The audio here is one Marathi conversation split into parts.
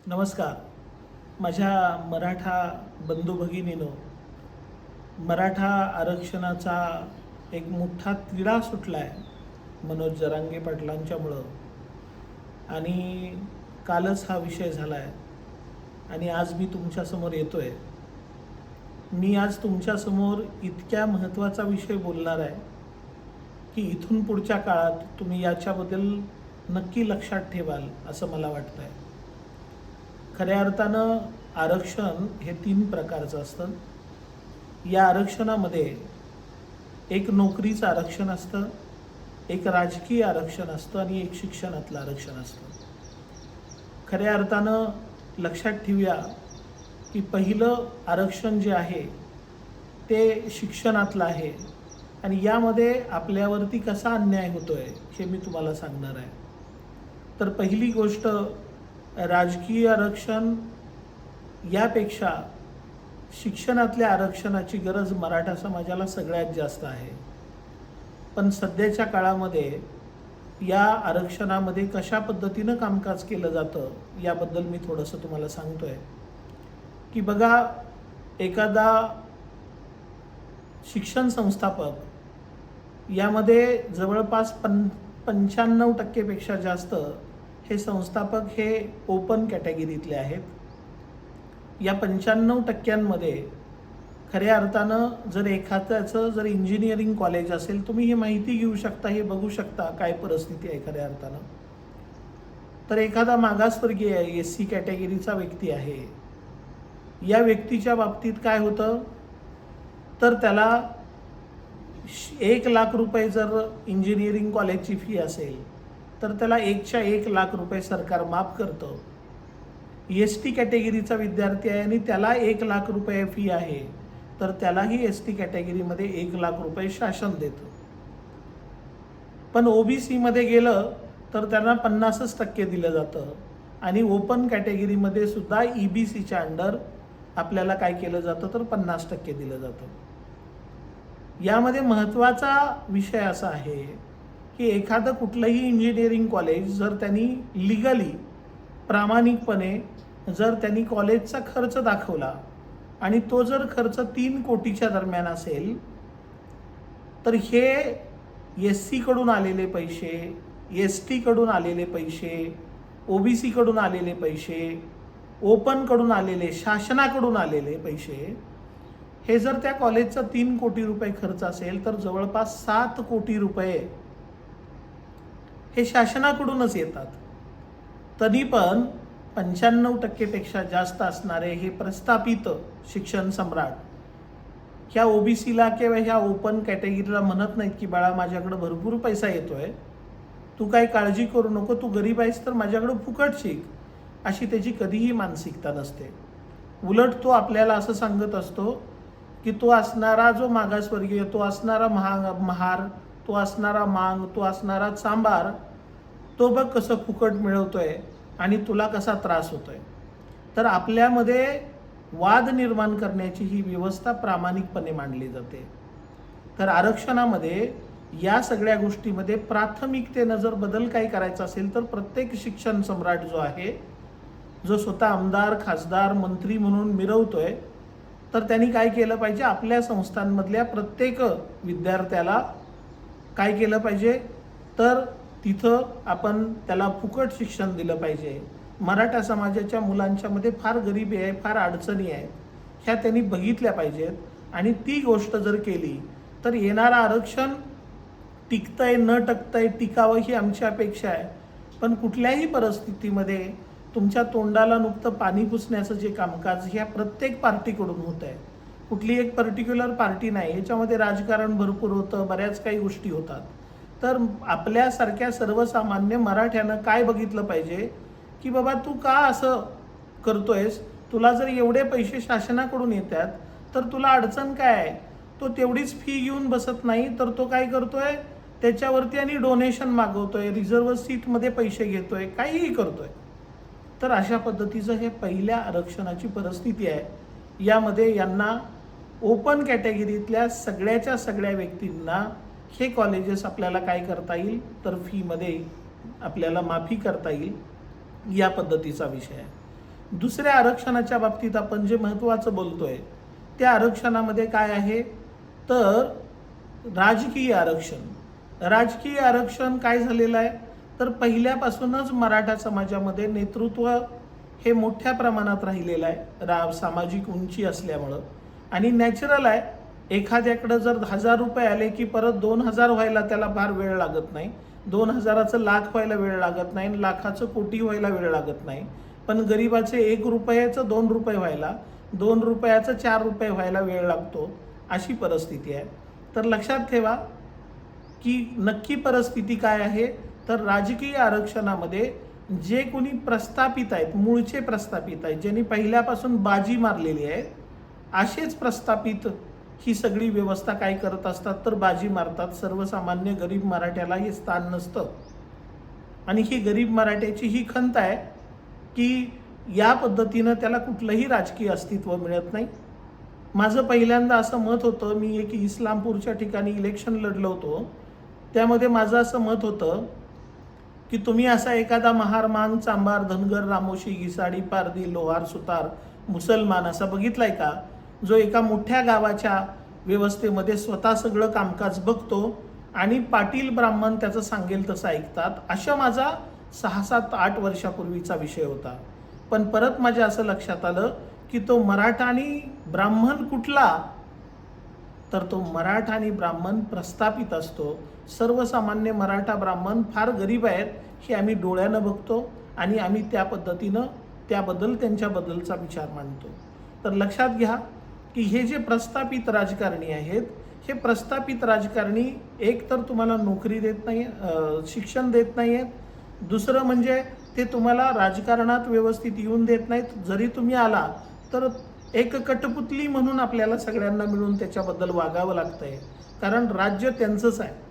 नमस्कार. माझ्या मराठा बंधू भगिनीनो, मराठा आरक्षणाचा एक मोठा तिढा सुटला आहे मनोज जरांगे पाटलांच्यामुळं आणि कालच हा विषय झाला आहे आणि आज मी तुमच्यासमोर येतो आहे. मी आज तुमच्यासमोर इतक्या महत्त्वाचा विषय बोलणार आहे की इथून पुढच्या काळात तुम्ही याच्याबद्दल नक्की लक्षात ठेवाल असं मला वाटतं आहे. खऱ्या अर्थानं आरक्षण हे 3 प्रकारचं असतं. या आरक्षणामध्ये एक नोकरीचं आरक्षण असतं, एक राजकीय आरक्षण असतं आणि एक शिक्षणातलं आरक्षण असतं. खऱ्या अर्थानं लक्षात ठेवूया की पहिलं आरक्षण जे आहे ते शिक्षणातलं आहे आणि यामध्ये आपल्यावरती कसा अन्याय होतोय हे मी तुम्हाला सांगणार आहे. तर पहिली गोष्ट, राजकीय आरक्षण यापेक्षा शिक्षणातल्या आरक्षणाची गरज मराठा समाजाला सगळ्यात जास्त आहे. पण सध्याच्या काळामध्ये या आरक्षणामध्ये कशा पद्धतीनं कामकाज केलं जातं याबद्दल मी थोडंसं तुम्हाला सांगतोय की बघा, एखादा शिक्षण संस्थापक यामध्ये जवळपास 95% पेक्षा जास्त हे संस्थापक हे ओपन कॅटेगरीतले आहेत. या 95%मध्ये खऱ्या अर्थानं जर एखाद्याचं जर इंजिनिअरिंग कॉलेज असेल, तुम्ही ही माहिती घेऊ शकता, हे बघू शकता काय परिस्थिती आहे खऱ्या अर्थानं. तर एखादा मागासवर्गीय SC कॅटेगरीचा व्यक्ती आहे, या व्यक्तीच्या बाबतीत काय होतं तर त्याला 1 लाख रुपये जर इंजिनिअरिंग कॉलेजची फी असेल तर त्याला 1 लाख रुपये सरकार माफ करतं. ST कॅटेगरीचा विद्यार्थी आहे आणि त्याला 1 लाख रुपये फी आहे तर त्यालाही ST कॅटेगरीमध्ये 1 लाख रुपये शासन देतं. पण OBC मध्ये गेलं तर त्यांना 50% दिलं जातं आणि ओपन कॅटेगरीमध्ये सुद्धा EBCच्या अंडर आपल्याला काय केलं जातं तर 50% दिलं जातं. यामध्ये महत्त्वाचा विषय असा आहे की एखादं कुठलंही इंजिनिअरिंग कॉलेज जर त्यांनी लिगली प्रामाणिकपणे जर त्यांनी कॉलेजचा खर्च दाखवला आणि तो जर खर्च 3 कोटीच्या दरम्यान असेल तर हे SC कडून आलेले पैसे, ST कडून आलेले पैसे, OBC कडून आलेले पैसे, ओपन कडून आलेले, शासनाकडून आलेले पैसे, हे जर त्या कॉलेजचा 3 कोटी रुपये खर्च असेल तर जवळपास 7 कोटी रुपये हे शासनाकडूनच येतात. तरी पण 95% पेक्षा जास्त असणारे हे प्रस्थापित शिक्षण सम्राट ह्या OBCला किंवा ह्या ओपन कॅटेगरीला म्हणत नाहीत की बाळा माझ्याकडे भरपूर पैसा येतोय, तू काय काळजी करू नको, तू गरीब आहेस तर माझ्याकडे फुकट शिक, अशी त्याची कधीही मानसिकता नसते. उलट तो आपल्याला असं सांगत असतो की तो असणारा जो मागासवर्गीय, तो असणारा महार, तो असणारा मांग, तो असणारा चांभार, तो बघ कसं फुकट मिळवतोय आणि तुला कसा त्रास होतोय. तर आपल्यामध्ये वाद निर्माण करण्याची ही व्यवस्था प्रामाणिकपणे मांडली जाते. तर आरक्षणामध्ये या सगळ्या गोष्टीमध्ये प्राथमिकतेनं जर बदल काही करायचा असेल तर प्रत्येक शिक्षण सम्राट जो आहे, जो स्वतः आमदार, खासदार, मंत्री म्हणून मिरवतोय, तर त्यांनी काय केलं पाहिजे, आपल्या संस्थांमधल्या प्रत्येक विद्यार्थ्याला काय केलं पाहिजे तर तिथं आपण त्याला फुकट शिक्षण दिलं पाहिजे. मराठा समाजाच्या मुलांच्यामध्ये फार गरिबी आहे, फार अडचणी आहेत, ह्या त्यांनी बघितल्या पाहिजेत आणि ती गोष्ट जर केली तर येणारं आरक्षण टिकतंय न टिकतंय, टिकावं ही आमची अपेक्षा आहे. पण कुठल्याही परिस्थितीमध्ये तुमच्या तोंडाला नुकतं पाणी पुसण्याचं जे कामकाज ह्या प्रत्येक पार्टीकडून होत आहे, कुठली एक पर्टिक्युलर पार्टी नाही, याच्यामध्ये राजकारण भरपूर होतं, बऱ्याच काही गोष्टी होतात. तर आपल्यासारख्या सर्वसामान्य मराठ्यानं काय बघितलं पाहिजे की बाबा तू का असं करतोयस, तुला जर एवढे पैसे शासनाकडून येतात तर तुला अडचण काय आहे. तो तेवढीच फी घेऊन बसत नाही, तर तो काय करतोय त्याच्यावरती आणि डोनेशन मागवतोय, रिझर्व्ह सीटमध्ये पैसे घेतोय, काहीही करतोय. तर अशा पद्धतीचं हे पहिल्या आरक्षणाची परिस्थिती आहे. यामध्ये यांना ओपन कॅटेगरीतल्या सगळ्याच्या सगळ्या व्यक्तींना हे कॉलेजेस आपल्याला काय करता येईल तर फीमध्ये आपल्याला माफी करता येईल, या पद्धतीचा विषय आहे. दुसऱ्या आरक्षणाच्या बाबतीत आपण जे महत्त्वाचं बोलतोय त्या आरक्षणामध्ये काय आहे तर राजकीय आरक्षण. राजकीय आरक्षण काय झालेलं आहे तर पहिल्यापासूनच मराठा समाजामध्ये नेतृत्व हे मोठ्या प्रमाणात राहिलेलं आहे सामाजिक उंची असल्यामुळं. आणि नॅचरल आहे, एखाद्याकडं जर 1000 रुपये आले की परत 2000 व्हायला त्याला फार वेळ लागत नाही, 2000चं लाख व्हायला वेळ लागत नाही, लाखाचं कोटी व्हायला वेळ लागत नाही. पण गरिबाचे 1 रुपयाचं 2 रुपये व्हायला, 2 रुपयाचं 4 रुपये व्हायला वेळ लागतो, अशी परिस्थिती आहे. तर लक्षात ठेवा की नक्की परिस्थिती काय आहे तर राजकीय आरक्षणामध्ये जे कोणी प्रस्थापित आहेत, मूळचे प्रस्थापित आहेत, ज्यांनी पहिल्यापासून बाजी मारलेली आहे, असेच प्रस्थापित ही सगळी व्यवस्था काय करत असतात तर बाजी मारतात. सर्वसामान्य गरीब मराठ्याला हे स्थान नसतं. आणि ही गरीब मराठ्याची ही खंत आहे की या पद्धतीनं त्याला कुठलंही राजकीय अस्तित्व मिळत नाही. माझं पहिल्यांदा असं मत होतं, मी एक इस्लामपूरच्या ठिकाणी इलेक्शन लढलो होतो, त्यामध्ये माझं असं मत होतं की तुम्ही असा एखादा महार, मांग, चांभार, धनगर, रामोशी, घिसाडी, पारधी, लोहार, सुतार, मुसलमान असा बघितलाय का, जो एका मोठ्या गावाच्या व्यवस्थेमध्ये स्वतः सगळं कामकाज बघतो आणि पाटील ब्राह्मण त्याचं सांगेल तसं ऐकतात. अशा माझा 6, 7, 8 वर्षापूर्वीचा विषय होता. पण परत माझ्या असं लक्षात आलं की तो मराठा आणि ब्राह्मण कुठला तर तो मराठा आणि ब्राह्मण प्रस्थापित असतो. सर्वसामान्य मराठा ब्राह्मण फार गरीब आहेत हे आम्ही डोळ्यानं बघतो आणि आम्ही त्या पद्धतीनं त्याबद्दल त्यांच्याबद्दलचा विचार मांडतो. तर लक्षात घ्या की हे जे प्रस्थापित राजकारणी आहेत, हे प्रस्थापित राजकारणी एक तर तुम्हाला नोकरी देत नाही, शिक्षण देत नाही आहेत. दुसरं म्हणजे ते तुम्हाला राजकारणात व्यवस्थित येऊन देत नाहीत. जरी तुम्ही आला तर एक कठपुतली म्हणून आपल्याला सगळ्यांना मिळून त्याच्याबद्दल वागावं लागतंय, कारण राज्य त्यांचंच आहे.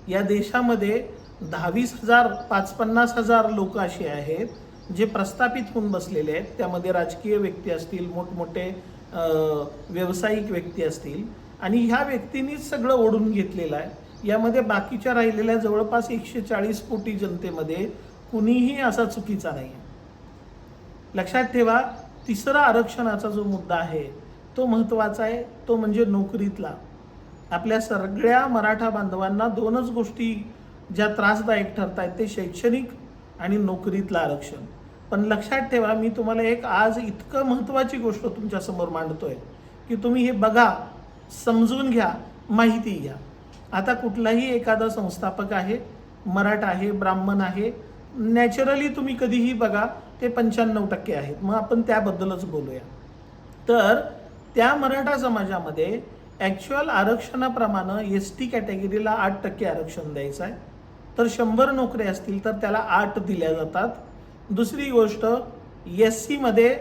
या देशामध्ये 10-20,000 5-50,000 लोक असे आहेत जे प्रस्थापित होऊन बसलेले आहेत. त्यामध्ये राजकीय व्यक्ती असतील, मोठमोठे व्यावसायिक व्यक्ती असतील, आणि ह्या व्यक्तींनीच सगळं ओढून घेतलेलं आहे. यामध्ये बाकीच्या राहिलेल्या जवळपास 140 कोटी जनतेमध्ये कुणीही असा चुकीचा नाही. लक्षात ठेवा, तिसरा आरक्षणाचा जो मुद्दा आहे तो महत्त्वाचा आहे, तो म्हणजे नोकरीतला. आपल्या सगळ्या मराठा बांधवांना 2च गोष्टी ज्या त्रासदायक ठरत आहेत ते शैक्षणिक आणि नोकरीतलं आरक्षण. पण लक्षात ठेवा, मी तुम्हाला एक आज इतकं महत्त्वाची गोष्ट तुमच्यासमोर मांडतोय की तुम्ही हे बघा, समजून घ्या, माहिती घ्या. आता कुठलाही एखादा संस्थापक आहे, मराठा आहे, ब्राह्मण आहे, नॅचरली तुम्ही कधीही बघा ते 95% आहेत. मग आपण त्याबद्दलच बोलूया. तर त्या मराठा समाजामध्ये ॲक्च्युअल आरक्षणाप्रमाणे ST कॅटेगरीला 8% आरक्षण द्यायचं आहे. तर 100 नोकऱ्या असतील तर त्याला 8 दिल्या जातात. दुसरी गोष्ट, SC मध्ये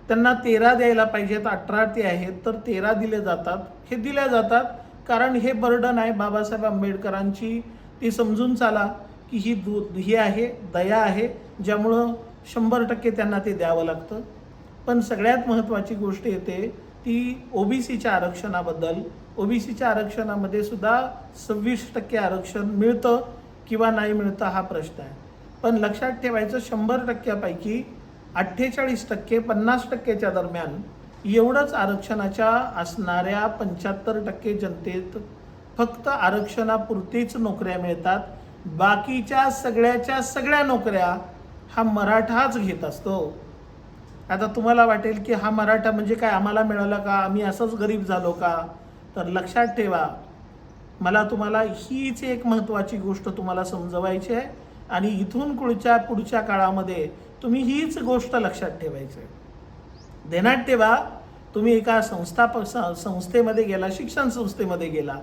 त्यांना 13 द्यायला पाहिजेत, 18 ते आहेत तर 13 दिले जातात. हे दिल्या जातात कारण हे बर्डन आहे बाबासाहेब आंबेडकरांची. ती समजून चाला की ही आहे, दया आहे, ज्यामुळं 100% त्यांना ते द्यावं लागतं. पण सगळ्यात महत्त्वाची गोष्ट येते ती OBCच्या आरक्षणाबद्दल. OBCच्या आरक्षणामध्ये सुद्धा 26% आरक्षण मिळतं किंवा नाही मिळतं हा प्रश्न आहे. पण लक्षात ठेवायचं, 100%पैकी 48% 50%च्या दरम्यान एवढंच आरक्षणाच्या असणाऱ्या 75% जनतेत फक्त आरक्षणापुरतीच नोकऱ्या मिळतात. बाकीच्या सगळ्या नोकऱ्या हा मराठाच घेत असतो. आता तुम्हाला वाटेल की हा मराठा म्हणजे काय, आम्हाला मिळालं का, आम्ही असंच गरीब झालो का? तर लक्षात ठेवा, मला तुम्हाला हीच एक महत्त्वाची गोष्ट तुम्हाला समजवायची आहे आणि इथून पुढच्या काळामध्ये तुम्ही हीच गोष्ट लक्षात ठेवायची आहे. ध्यानात ठेवा, तुम्ही एका संस्थेमध्ये गेला, शिक्षण संस्थेमध्ये गेला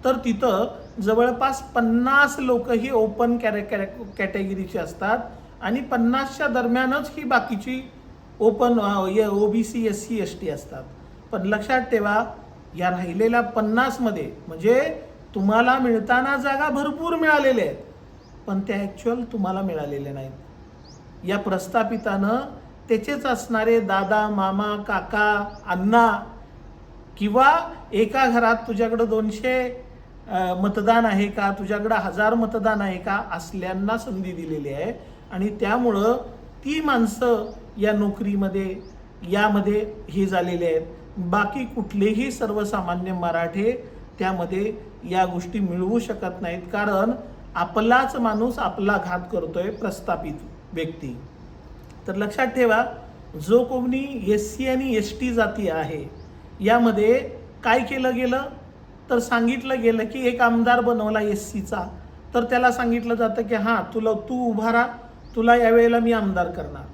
तर तिथं जवळपास 50 लोक ही ओपन कॅटेगरीची असतात आणि 50च्या दरम्यानच ही बाकीची ओपन OBC SC ST असतात. पण लक्षात ठेवा, या राहिलेल्या 50मध्ये म्हणजे तुम्हाला मिळताना जागा भरपूर मिळालेल्या आहेत पण त्या ॲक्च्युअल तुम्हाला मिळालेल्या नाहीत. या प्रस्थापितानं त्याचेच असणारे दादा, मामा, काका, अण्णा किंवा एका घरात तुझ्याकडं 200 मतदान आहे का, तुझ्याकडं 1000 मतदान आहे का, असल्यांना संधी दिलेली आहे. आणि त्यामुळं ती माणसं या नोकरीमध्ये यामध्ये हे झालेले आहेत. बाकी कुठलेही सर्वसामान्य मराठे त्यामध्ये या गोष्टी मिळवू शकत नाहीत, कारण आपलाच माणूस आपला घात करतोय, प्रस्थापित व्यक्ती. तर लक्षात ठेवा, जो कोणी SC आणि ST जाती आहे यामध्ये काय केलं गेलं तर सांगितलं गेलं की एक आमदार बनवला SCचा, तर त्याला सांगितलं जातं की हां तू उभा राहा, तुला यावेळेला मी आमदार करणार.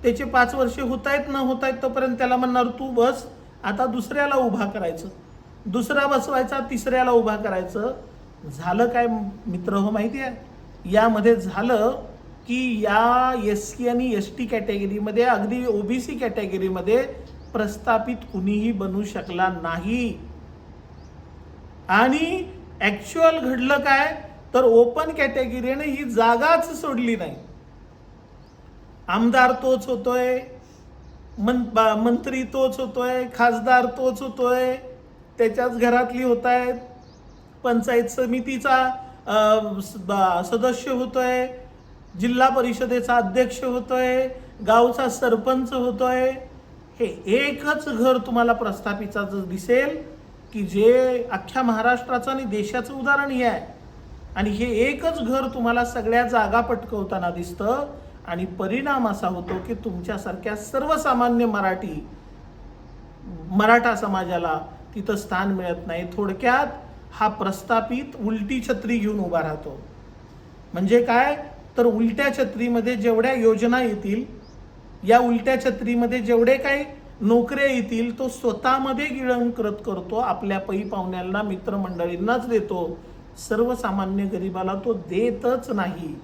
त्याचे 5 वर्षे होत आहेत न होत आहेत तोपर्यंत त्याला म्हणणार तू बस, आता दुसऱ्याला उभा करायचं, दुसरा बसवायचा, तिसऱ्याला उभा करायचं. झालं काय मित्र हो माहिती आहे, यामध्ये झालं की या SC आणि ST कॅटेगरीमध्ये, अगदी OBC कॅटेगरीमध्ये प्रस्थापित कुणीही बनू शकला नाही. आणि ॲक्च्युअल घडलं काय तर ओपन कॅटेगरीने ही जागाच सोडली नाही. आमदार तोच होतोय, मंत्री तोच होतोय, खासदार तोच होतोय, त्याच्याच घरातली होत आहेत, पंचायत समितीचा सदस्य होतोय, जिल्हा परिषदेचा अध्यक्ष होतोय, गावचा सरपंच होतोय. हे एकच घर तुम्हाला प्रस्थापिताचं दिसेल की जे अख्ख्या महाराष्ट्राचं आणि देशाचं उदाहरण हे आहे. आणि हे एकच घर तुम्हाला सगळ्या जागा पटकवताना दिसतं. आणि परिणाम असा होतो की तुमच्यासारख्या सर्वसामान्य मराठा समाजाला तिथं स्थान मिळत नाही. थोडक्यात हा प्रस्थापित उलटी छत्री घेऊन उभा राहतो. म्हणजे काय तर उलट्या छत्रीमध्ये जेवढ्या योजना येतील, या उलट्या छत्रीमध्ये जेवढे काही नोकऱ्या येतील, तो स्वतःमध्ये गिळंकृत करतो, आपल्या पै पाहुण्यांना मित्रमंडळींनाच देतो, सर्वसामान्य गरिबाला तो देतच नाही.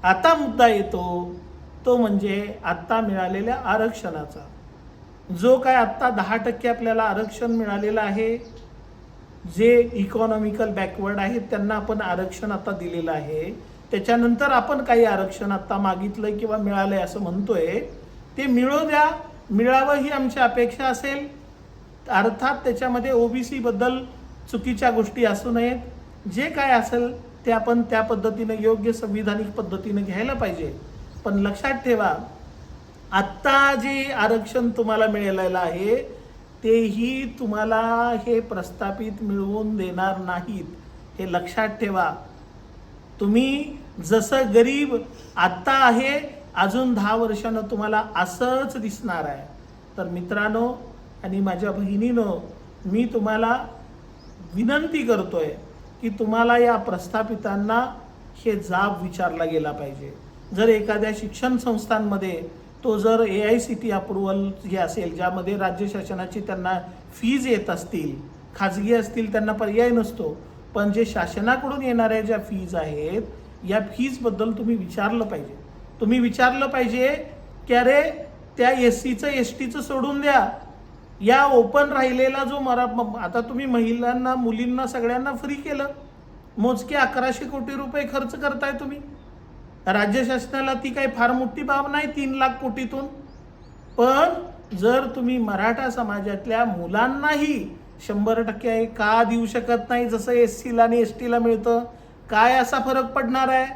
आता मुद्दा येतो तो म्हणजे आत्ता मिळालेल्या आरक्षणाचा. जो काय आत्ता 10% आपल्याला आरक्षण मिळालेलं आहे, जे इकॉनॉमिकल बॅकवर्ड आहेत त्यांना आपण आरक्षण आता दिलेलं आहे. त्याच्यानंतर आपण काही आरक्षण आता मागितलंय किंवा मिळालंय असं म्हणतोय, ते मिळू द्या, मिळावं ही आमची अपेक्षा असेल. अर्थात त्याच्यामध्ये OBC बद्दल चुकीच्या गोष्टी असू नयेत. जे काय असेल ते आपण त्या पद्धतीने योग्य संविधानिक पद्धतीने घ्यायला पाहिजे. पण लक्षात ठेवा, आत्ता जे आरक्षण तुम्हाला मिळालेलं आहे तेही तुम्हाला हे प्रस्थापित मिळवून देणार नाहीत, हे लक्षात ठेवा. तुम्ही जसं गरीब आत्ता आहे, अजून 10 वर्षानं तुम्हाला असंच दिसणार आहे. तर मित्रांनो आणि माझ्या बहिणींनो, मी तुम्हाला विनंती करतोय की तुम्हाला या प्रस्थापितांना हे जाब विचारला गेला पाहिजे. जर एखाद्या शिक्षण संस्थांमध्ये तो जर AICTE अप्रुव्हल हे असेल, ज्यामध्ये राज्य शासनाची त्यांना फीज येत असतील, खाजगी असतील त्यांना पर्याय नसतो, पण जे शासनाकडून येणाऱ्या ज्या फीज आहेत, या फीजबद्दल तुम्ही विचारलं पाहिजे. तुम्ही विचारलं पाहिजे की अरे त्या SCचं STचं सोडून द्या, या ओपन राहिलेला जो आता तुम्ही महिलांना, मुलींना सगळ्यांना फ्री केलं. मोजके 1100 कोटी रुपये खर्च करताय तुम्ही. राज्य शासनाला ती काही फार मोठी बाब नाही 3 लाख कोटीतून. पण जर तुम्ही मराठा समाजातल्या मुलांनाही 100% का देऊ शकत नाही, जसं SCला आणि STला मिळतं, काय असा फरक पडणार आहे?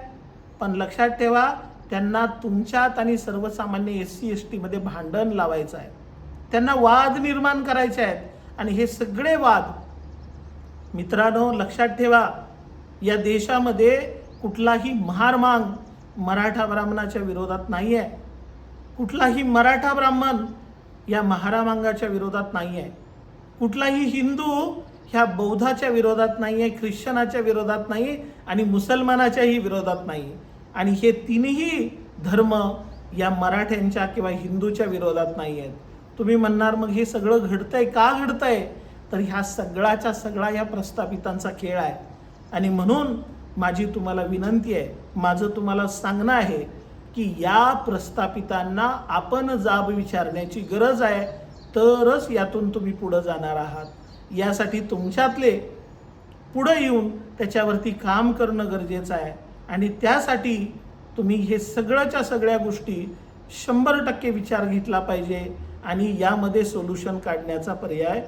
पण लक्षात ठेवा, त्यांना तुमच्यात आणि सर्वसामान्य SC STमध्ये भांडण लावायचं आहे, त्यांना वाद निर्माण करायचे आहेत. आणि हे सगळे वाद मित्रांनो लक्षात ठेवा, या देशामध्ये कुठलाही महारमांग मराठा ब्राह्मणाच्या विरोधात नाही आहे. कुठलाही मराठा ब्राह्मण या महारामांगाच्या विरोधात नाही आहे. कुठलाही हिंदू ह्या बौद्धाच्या विरोधात नाही आहे, ख्रिश्चनाच्या विरोधात नाही आणि मुसलमानाच्याही विरोधात नाही. आणि हे तिन्ही धर्म या मराठ्यांच्या किंवा हिंदूच्या विरोधात नाही आहेत. तुम्ही म्हणणार मग हे सगळं घडतंय का घडतंय? तर ह्या सगळ्याच्या सगळा या प्रस्थापितांचा खेळ आहे. आणि म्हणून माझी तुम्हाला विनंती आहे, माझं तुम्हाला सांगणं आहे की या प्रस्थापितांना आपण जाब विचारण्याची गरज आहे, तरच यातून तुम्ही पुढं जाणार आहात. यासाठी तुमच्यातले पुढं येऊन त्याच्यावरती काम करणं गरजेचं आहे. आणि त्यासाठी तुम्ही हे सगळ्याच्या सगळ्या गोष्टी 100% विचार घेतला पाहिजे आणि यामध्ये सोल्युशन काढण्याचा पर्याय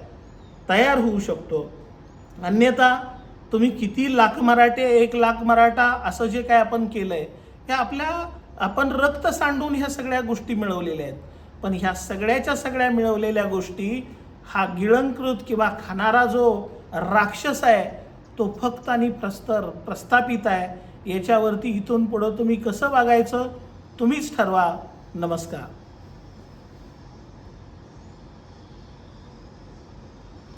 तयार होऊ शकतो. अन्यथा तुम्ही किती लाख मराठे, 1 लाख मराठा असं जे काय आपण केलंय, हे आपल्या आपण रक्त सांडून ह्या सगळ्या गोष्टी मिळवलेल्या आहेत. पण ह्या सगळ्याच्या सगळ्या मिळवलेल्या गोष्टी हा गिळंकृत किंवा खाणारा जो राक्षस आहे तो फक्त आणि प्रस्थापित आहे. याच्यावरती इथून पुढं तुम्ही कसं वागायचं तुम्हीच ठरवा. नमस्कार.